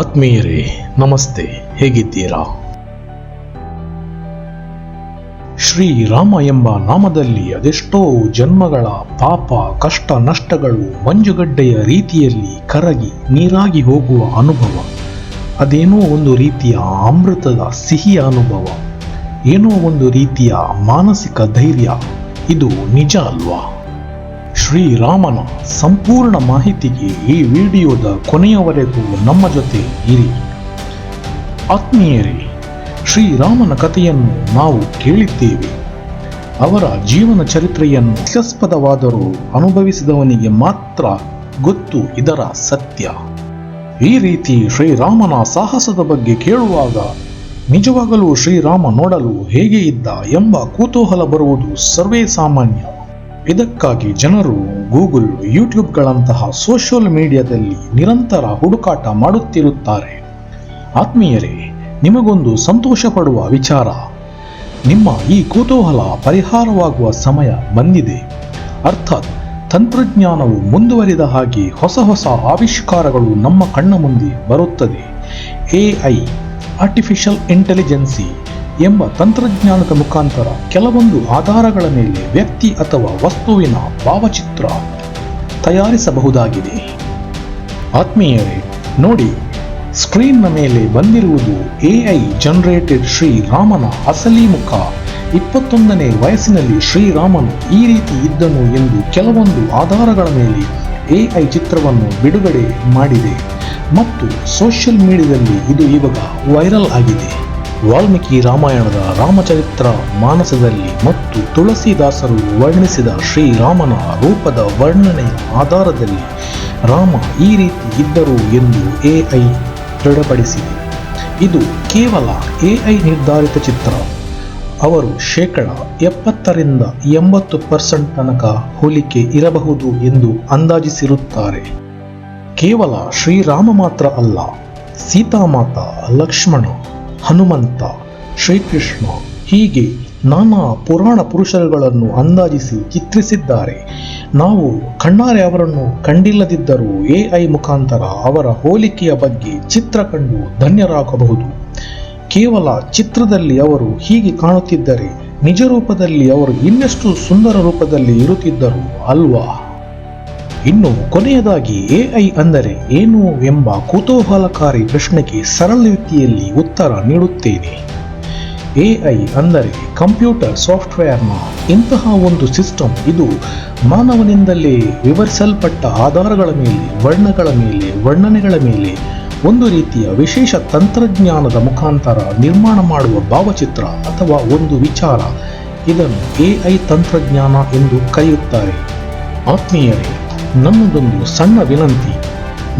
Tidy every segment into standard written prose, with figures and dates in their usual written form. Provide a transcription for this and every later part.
ಆತ್ಮೀಯರೇ ನಮಸ್ತೆ, ಹೇಗಿದ್ದೀರಾ? ಶ್ರೀರಾಮ ಎಂಬ ನಾಮದಲ್ಲಿ ಅದೆಷ್ಟೋ ಜನ್ಮಗಳ ಪಾಪ ಕಷ್ಟ ನಷ್ಟಗಳು ಮಂಜುಗಡ್ಡೆಯ ರೀತಿಯಲ್ಲಿ ಕರಗಿ ನೀರಾಗಿ ಹೋಗುವ ಅನುಭವ. ಅದೇನೋ ಒಂದು ರೀತಿಯ ಅಮೃತದ ಸಿಹಿಯ ಅನುಭವ, ಏನೋ ಒಂದು ರೀತಿಯ ಮಾನಸಿಕ ಧೈರ್ಯ. ಇದು ನಿಜ ಅಲ್ವಾ? ಶ್ರೀರಾಮನ ಸಂಪೂರ್ಣ ಮಾಹಿತಿಗೆ ಈ ವಿಡಿಯೋದ ಕೊನೆಯವರೆಗೂ ನಮ್ಮ ಜೊತೆ ಇರಿ. ಆತ್ಮೀಯರೇ, ಶ್ರೀರಾಮನ ಕಥೆಯನ್ನು ನಾವು ಕೇಳಿದ್ದೇವೆ. ಅವರ ಜೀವನ ಚರಿತ್ರೆಯನ್ನು ಹಾಸ್ಯಾಸ್ಪದವಾದರೂ ಅನುಭವಿಸಿದವನಿಗೆ ಮಾತ್ರ ಗೊತ್ತು ಇದರ ಸತ್ಯ. ಈ ರೀತಿ ಶ್ರೀರಾಮನ ಸಾಹಸದ ಬಗ್ಗೆ ಕೇಳುವಾಗ ನಿಜವಾಗಲೂ ಶ್ರೀರಾಮ ನೋಡಲು ಹೇಗೆ ಇದ್ದ ಎಂಬ ಕುತೂಹಲ ಬರುವುದು ಸರ್ವೇ ಸಾಮಾನ್ಯ. ಇದಕ್ಕಾಗಿ ಜನರು ಗೂಗಲ್, ಯೂಟ್ಯೂಬ್ಗಳಂತಹ ಸೋಷಿಯಲ್ ಮೀಡಿಯಾದಲ್ಲಿ ನಿರಂತರ ಹುಡುಕಾಟ ಮಾಡುತ್ತಿರುತ್ತಾರೆ. ಆತ್ಮೀಯರೇ, ನಿಮಗೊಂದು ಸಂತೋಷ ಪಡುವ ವಿಚಾರ, ನಿಮ್ಮ ಈ ಕುತೂಹಲ ಪರಿಹಾರವಾಗುವ ಸಮಯ ಬಂದಿದೆ. ಅರ್ಥಾತ್ ತಂತ್ರಜ್ಞಾನವು ಮುಂದುವರಿದ ಹಾಗೆ ಹೊಸ ಹೊಸ ಆವಿಷ್ಕಾರಗಳು ನಮ್ಮ ಕಣ್ಣ ಮುಂದೆ ಬರುತ್ತದೆ. AI ಆರ್ಟಿಫಿಷಿಯಲ್ ಇಂಟೆಲಿಜೆನ್ಸಿ ಎಂಬ ತಂತ್ರಜ್ಞಾನದ ಮುಖಾಂತರ ಕೆಲವೊಂದು ಆಧಾರಗಳ ಮೇಲೆ ವ್ಯಕ್ತಿ ಅಥವಾ ವಸ್ತುವಿನ ಭಾವಚಿತ್ರ ತಯಾರಿಸಬಹುದಾಗಿದೆ. ಆತ್ಮೀಯರೇ ನೋಡಿ, ಸ್ಕ್ರೀನ್ನ ಮೇಲೆ ಬಂದಿರುವುದು AI ಜನರೇಟೆಡ್ ಶ್ರೀರಾಮನ ಅಸಲಿ ಮುಖ. 21ನೇ ವಯಸ್ಸಿನಲ್ಲಿ ಶ್ರೀರಾಮನು ಈ ರೀತಿ ಇದ್ದನು ಎಂದು ಕೆಲವೊಂದು ಆಧಾರಗಳ ಮೇಲೆ AI ಚಿತ್ರವನ್ನು ಬಿಡುಗಡೆ ಮಾಡಿದೆ ಮತ್ತು ಸೋಷಿಯಲ್ ಮೀಡಿಯಾದಲ್ಲಿ ಇದು ಇವಾಗ ವೈರಲ್ ಆಗಿದೆ. ವಾಲ್ಮೀಕಿ ರಾಮಾಯಣದ ರಾಮಚರಿತ್ರ ಮಾನಸದಲ್ಲಿ ಮತ್ತು ತುಳಸಿದಾಸರು ವರ್ಣಿಸಿದ ಶ್ರೀರಾಮನ ರೂಪದ ವರ್ಣನೆಯ ಆಧಾರದಲ್ಲಿ ರಾಮ ಈ ರೀತಿ ಇದ್ದರು ಎಂದು AI ದೃಢಪಡಿಸಿದೆ. ಇದು ಕೇವಲ AI ನಿರ್ಧಾರಿತ ಚಿತ್ರ. ಅವರು 70% 80% ತನಕ ಹೋಲಿಕೆ ಇರಬಹುದು ಎಂದು ಅಂದಾಜಿಸಿರುತ್ತಾರೆ. ಕೇವಲ ಶ್ರೀರಾಮ ಮಾತ್ರ ಅಲ್ಲ, ಸೀತಾಮಾತಾ, ಲಕ್ಷ್ಮಣ, ಹನುಮಂತ, ಶ್ರೀಕೃಷ್ಣ, ಹೀಗೆ ನಾನಾ ಪುರಾಣ ಪುರುಷರುಗಳನ್ನು ಅಂದಾಜಿಸಿ ಚಿತ್ರಿಸಿದ್ದಾರೆ. ನಾವು ಕಣ್ಣಾರೆ ಅವರನ್ನು ಕಂಡಿಲ್ಲದಿದ್ದರೂ AI ಮುಖಾಂತರ ಅವರ ಹೋಲಿಕೆಯ ಬಗ್ಗೆ ಚಿತ್ರ ಕಂಡು ಧನ್ಯರಾಗಬಹುದು. ಕೇವಲ ಚಿತ್ರದಲ್ಲಿ ಅವರು ಹೀಗೆ ಕಾಣುತ್ತಿದ್ದರೆ ನಿಜ ರೂಪದಲ್ಲಿ ಅವರು ಇನ್ನೆಷ್ಟು ಸುಂದರ ರೂಪದಲ್ಲಿ ಇರುತ್ತಿದ್ದರು ಅಲ್ವಾ? ಇನ್ನು ಕೊನೆಯದಾಗಿ AI ಅಂದರೆ ಏನು ಎಂಬ ಕುತೂಹಲಕಾರಿ ಪ್ರಶ್ನೆಗೆ ಸರಳ ರೀತಿಯಲ್ಲಿ ಉತ್ತರ ನೀಡುತ್ತೇನೆ. AI ಅಂದರೆ ಕಂಪ್ಯೂಟರ್ ಸಾಫ್ಟ್ವೇರ್ನ ಇಂತಹ ಒಂದು ಸಿಸ್ಟಮ್. ಇದು ಮಾನವನಿಂದಲೇ ವಿವರಿಸಲ್ಪಟ್ಟ ಆಧಾರಗಳ ಮೇಲೆ, ವರ್ಣಗಳ ಮೇಲೆ, ವರ್ಣನೆಗಳ ಮೇಲೆ ಒಂದು ರೀತಿಯ ವಿಶೇಷ ತಂತ್ರಜ್ಞಾನದ ಮುಖಾಂತರ ನಿರ್ಮಾಣ ಮಾಡುವ ಭಾವಚಿತ್ರ ಅಥವಾ ಒಂದು ವಿಚಾರ. ಇದನ್ನು AI ತಂತ್ರಜ್ಞಾನ ಎಂದು ಕರೆಯುತ್ತಾರೆ. ಆತ್ಮೀಯರೇ, ನನ್ನದೊಂದು ಸಣ್ಣ ವಿನಂತಿ.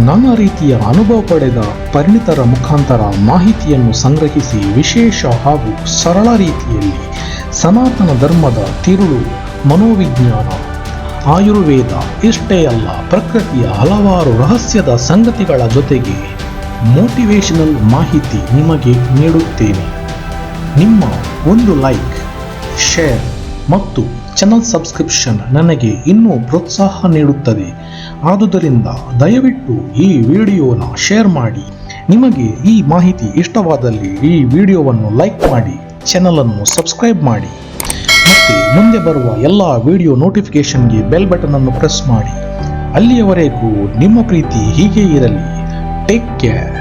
ನಾನಾ ರೀತಿಯ ಅನುಭವ ಪಡೆದ ಪರಿಣಿತರ ಮುಖಾಂತರ ಮಾಹಿತಿಯನ್ನು ಸಂಗ್ರಹಿಸಿ ವಿಶೇಷ ಹಾಗೂ ಸರಳ ರೀತಿಯಲ್ಲಿ ಸನಾತನ ಧರ್ಮದ ತಿರುಳು, ಮನೋವಿಜ್ಞಾನ, ಆಯುರ್ವೇದ, ಇಷ್ಟೇ ಅಲ್ಲ ಪ್ರಕೃತಿಯ ಹಲವಾರು ರಹಸ್ಯದ ಸಂಗತಿಗಳ ಜೊತೆಗೆ ಮೋಟಿವೇಶನಲ್ ಮಾಹಿತಿ ನಿಮಗೆ ನೀಡುತ್ತೇನೆ. ನಿಮ್ಮ ಒಂದು ಲೈಕ್, ಶೇರ್ ಮತ್ತು ಚಾನಲ್ ಸಬ್ಸ್ಕ್ರಿಪ್ಷನ್ ನನಗೆ ಇನ್ನೂ ಪ್ರೋತ್ಸಾಹ ನೀಡುತ್ತದೆ. ಆದುದರಿಂದ ದಯವಿಟ್ಟು ಈ ವಿಡಿಯೋನ ಶೇರ್ ಮಾಡಿ. ನಿಮಗೆ ಈ ಮಾಹಿತಿ ಇಷ್ಟವಾದಲ್ಲಿ ಈ ವಿಡಿಯೋವನ್ನು ಲೈಕ್ ಮಾಡಿ, ಚಾನಲನ್ನು ಸಬ್ಸ್ಕ್ರೈಬ್ ಮಾಡಿ ಮತ್ತು ಮುಂದೆ ಬರುವ ಎಲ್ಲ ವಿಡಿಯೋ ನೋಟಿಫಿಕೇಶನ್ಗೆ ಬೆಲ್ ಬಟನ್ ಅನ್ನು ಪ್ರೆಸ್ ಮಾಡಿ. ಅಲ್ಲಿಯವರೆಗೂ ನಿಮ್ಮ ಪ್ರೀತಿ ಹೀಗೆ ಇರಲಿ. Take care.